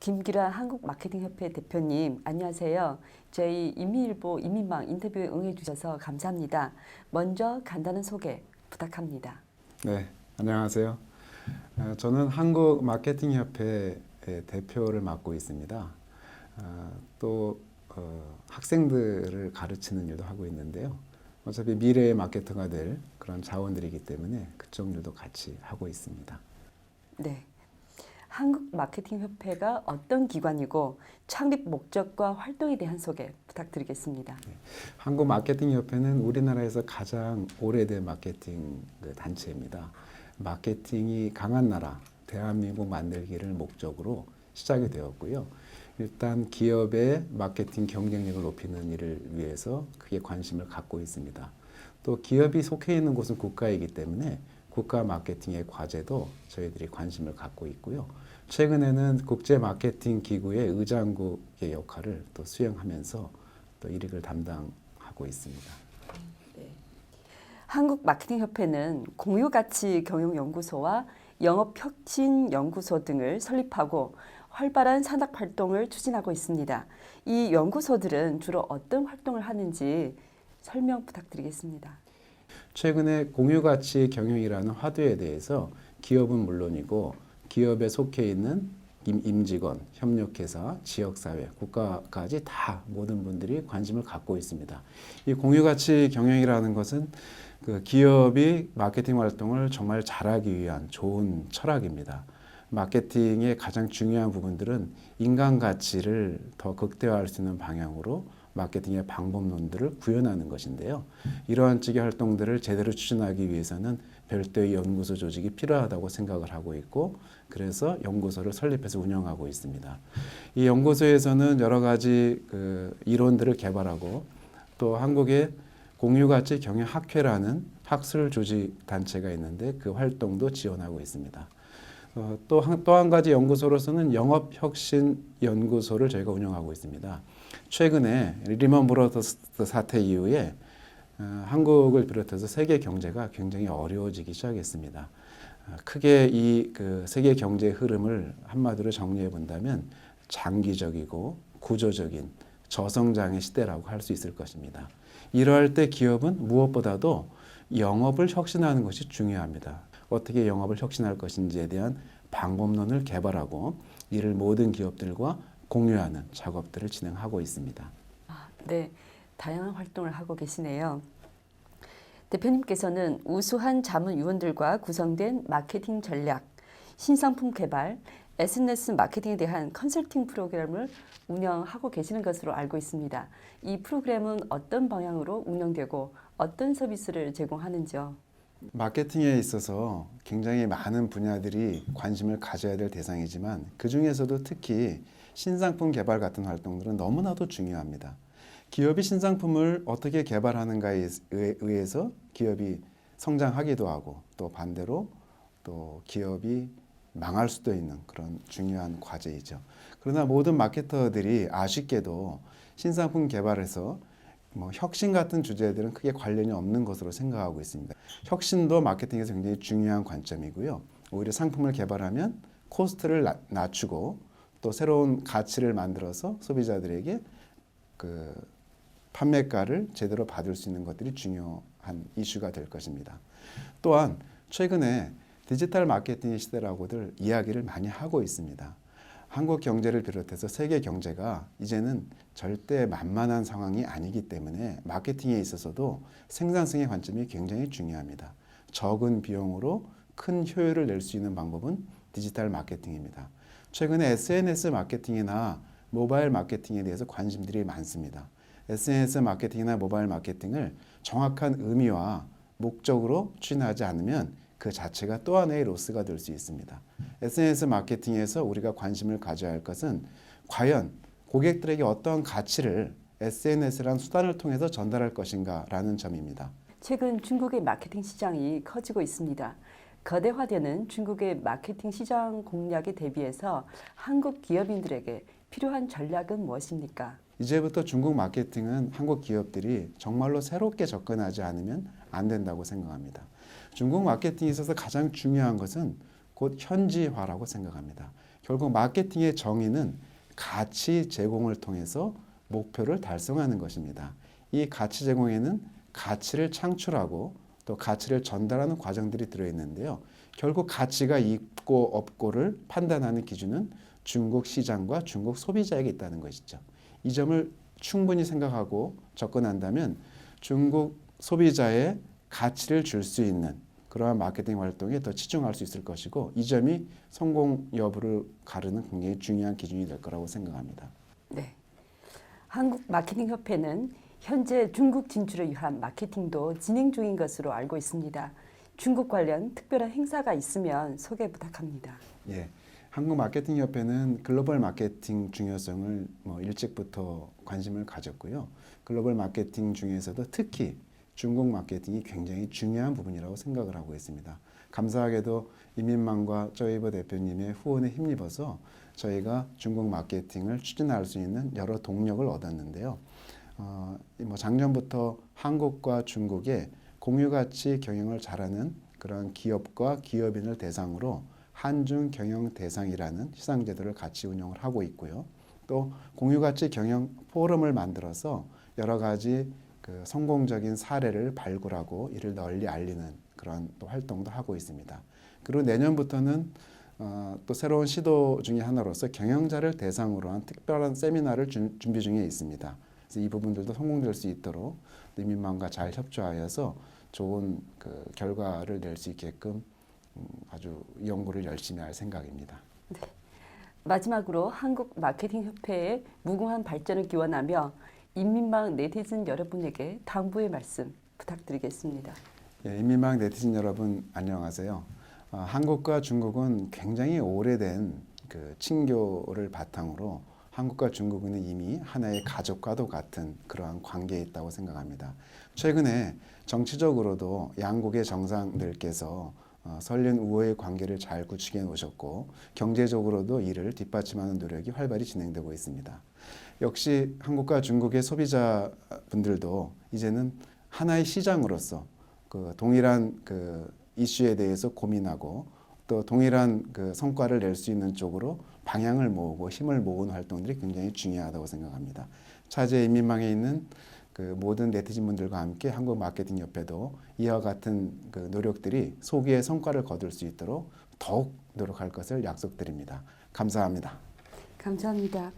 김기란 한국마케팅협회 대표님, 안녕하세요. 저희 이민일보 이민망 인터뷰에 응해 주셔서 감사합니다. 먼저 간단한 소개 부탁합니다. 네, 안녕하세요. 저는 한국마케팅협회 대표를 맡고 있습니다. 또 학생들을 가르치는 일도 하고 있는데요. 어차피 미래의 마케터가 될 그런 자원들이기 때문에 그쪽 일도 같이 하고 있습니다. 네. 한국마케팅협회가 어떤 기관이고 창립 목적과 활동에 대한 소개 부탁드리겠습니다. 한국마케팅협회는 우리나라에서 가장 오래된 마케팅 단체입니다. 마케팅이 강한 나라, 대한민국 만들기를 목적으로 시작이 되었고요. 일단 기업의 마케팅 경쟁력을 높이는 일을 위해서 크게 관심을 갖고 있습니다. 또 기업이 속해 있는 곳은 국가이기 때문에 국가 마케팅의 과제도 저희들이 관심을 갖고 있고요. 최근에는 국제 마케팅 기구의 의장국의 역할을 또 수행하면서 또 일익을 담당하고 있습니다. 네. 한국마케팅협회는 공유가치경영연구소와 영업혁신연구소 등을 설립하고 활발한 산학활동을 추진하고 있습니다. 이 연구소들은 주로 어떤 활동을 하는지 설명 부탁드리겠습니다. 최근에 공유가치 경영이라는 화두에 대해서 기업은 물론이고 기업에 속해 있는 임직원, 협력회사, 지역사회, 국가까지 다 모든 분들이 관심을 갖고 있습니다. 이 공유가치 경영이라는 것은 그 기업이 마케팅 활동을 정말 잘하기 위한 좋은 철학입니다. 마케팅의 가장 중요한 부분들은 인간 가치를 더 극대화할 수 있는 방향으로 마케팅의 방법론들을 구현하는 것인데요. 이러한 쪽의 활동들을 제대로 추진하기 위해서는 별도의 연구소 조직이 필요하다고 생각을 하고 있고 그래서 연구소를 설립해서 운영하고 있습니다. 이 연구소에서는 여러 가지 이론들을 개발하고 또 한국의 공유가치 경영학회라는 학술 조직 단체가 있는데 그 활동도 지원하고 있습니다. 또 한 가지 연구소로서는 영업혁신연구소를 저희가 운영하고 있습니다. 최근에 리먼 브러더스 사태 이후에 한국을 비롯해서 세계 경제가 굉장히 어려워지기 시작했습니다. 크게 이 세계 경제의 흐름을 한마디로 정리해 본다면 장기적이고 구조적인 저성장의 시대라고 할 수 있을 것입니다. 이러할 때 기업은 무엇보다도 영업을 혁신하는 것이 중요합니다. 어떻게 영업을 혁신할 것인지에 대한 방법론을 개발하고 이를 모든 기업들과 공유하는 작업들을 진행하고 있습니다. 네, 다양한 활동을 하고 계시네요. 대표님께서는 우수한 자문위원들과 구성된 마케팅 전략, 신상품 개발, SNS 마케팅에 대한 컨설팅 프로그램을 운영하고 계시는 것으로 알고 있습니다. 이 프로그램은 어떤 방향으로 운영되고 어떤 서비스를 제공하는지요? 마케팅에 있어서 굉장히 많은 분야들이 관심을 가져야 될 대상이지만 그 중에서도 특히 신상품 개발 같은 활동들은 너무나도 중요합니다. 기업이 신상품을 어떻게 개발하는가에 의해서 기업이 성장하기도 하고 또 반대로 또 기업이 망할 수도 있는 그런 중요한 과제이죠. 그러나 모든 마케터들이 아쉽게도 신상품 개발에서 혁신 같은 주제들은 크게 관련이 없는 것으로 생각하고 있습니다. 혁신도 마케팅에서 굉장히 중요한 관점이고요. 오히려 상품을 개발하면 코스트를 낮추고 또 새로운 가치를 만들어서 소비자들에게 그 판매가를 제대로 받을 수 있는 것들이 중요한 이슈가 될 것입니다. 또한 최근에 디지털 마케팅의 시대라고들 이야기를 많이 하고 있습니다. 한국 경제를 비롯해서 세계 경제가 이제는 절대 만만한 상황이 아니기 때문에 마케팅에 있어서도 생산성의 관점이 굉장히 중요합니다. 적은 비용으로 큰 효율을 낼 수 있는 방법은 디지털 마케팅입니다. 최근에 SNS 마케팅이나 모바일 마케팅에 대해서 관심들이 많습니다. SNS 마케팅이나 모바일 마케팅을 정확한 의미와 목적으로 추진하지 않으면 그 자체가 또 하나의 로스가 될 수 있습니다. SNS 마케팅에서 우리가 관심을 가져야 할 것은 과연 고객들에게 어떤 가치를 SNS라는 수단을 통해서 전달할 것인가 라는 점입니다. 최근 중국의 마케팅 시장이 커지고 있습니다. 거대화되는 중국의 마케팅 시장 공략에 대비해서 한국 기업인들에게 필요한 전략은 무엇입니까? 이제부터 중국 마케팅은 한국 기업들이 정말로 새롭게 접근하지 않으면 안 된다고 생각합니다. 중국 마케팅에 있어서 가장 중요한 것은 곧 현지화라고 생각합니다. 결국 마케팅의 정의는 가치 제공을 통해서 목표를 달성하는 것입니다. 이 가치 제공에는 가치를 창출하고 또 가치를 전달하는 과정들이 들어있는데요. 결국 가치가 있고 없고를 판단하는 기준은 중국 시장과 중국 소비자에게 있다는 것이죠. 이 점을 충분히 생각하고 접근한다면 중국 소비자의 가치를 줄 수 있는 그러한 마케팅 활동에 더 치중할 수 있을 것이고, 이 점이 성공 여부를 가르는 굉장히 중요한 기준이 될 거라고 생각합니다. 네. 한국마케팅협회는 현재 중국 진출을 위한 마케팅도 진행 중인 것으로 알고 있습니다. 중국 관련 특별한 행사가 있으면 소개 부탁합니다. 예, 한국마케팅협회는 글로벌 마케팅 중요성을 일찍부터 관심을 가졌고요. 글로벌 마케팅 중에서도 특히 중국 마케팅이 굉장히 중요한 부분이라고 생각을 하고 있습니다. 감사하게도 이민만과 쪼이버 대표님의 후원에 힘입어서 저희가 중국 마케팅을 추진할 수 있는 여러 동력을 얻었는데요. 작년부터 한국과 중국의 공유가치 경영을 잘하는 그런 기업과 기업인을 대상으로 한중 경영 대상이라는 시상제도를 같이 운영을 하고 있고요. 또 공유가치 경영 포럼을 만들어서 여러 가지 성공적인 사례를 발굴하고 이를 널리 알리는 그런 또 활동도 하고 있습니다. 그리고 내년부터는 또 새로운 시도 중에 하나로서 경영자를 대상으로 한 특별한 세미나를 준비 중에 있습니다. 그래서 이 부분들도 성공될 수 있도록 이민만과 잘 협조하여서 좋은 결과를 낼 수 있게끔 아주 연구를 열심히 할 생각입니다. 네. 마지막으로 한국마케팅협회의 무궁한 발전을 기원하며 인민망 네티즌 여러분에게 당부의 말씀 부탁드리겠습니다. 예, 인민망 네티즌 여러분 안녕하세요. 한국과 중국은 굉장히 오래된 친교를 바탕으로 한국과 중국은 이미 하나의 가족과도 같은 그러한 관계에 있다고 생각합니다. 최근에 정치적으로도 양국의 정상들께서 설린 우호의 관계를 잘 구축해 놓으셨고, 경제적으로도 이를 뒷받침하는 노력이 활발히 진행되고 있습니다. 역시 한국과 중국의 소비자분들도 이제는 하나의 시장으로서 동일한 이슈에 대해서 고민하고 또 동일한 성과를 낼 수 있는 쪽으로 방향을 모으고 힘을 모으는 활동들이 굉장히 중요하다고 생각합니다. 차제 인민망에 있는 모든 네티즌분들과 함께 한국마케팅협회도 이와 같은 노력들이 소기의 성과를 거둘 수 있도록 더욱 노력할 것을 약속드립니다. 감사합니다. 감사합니다.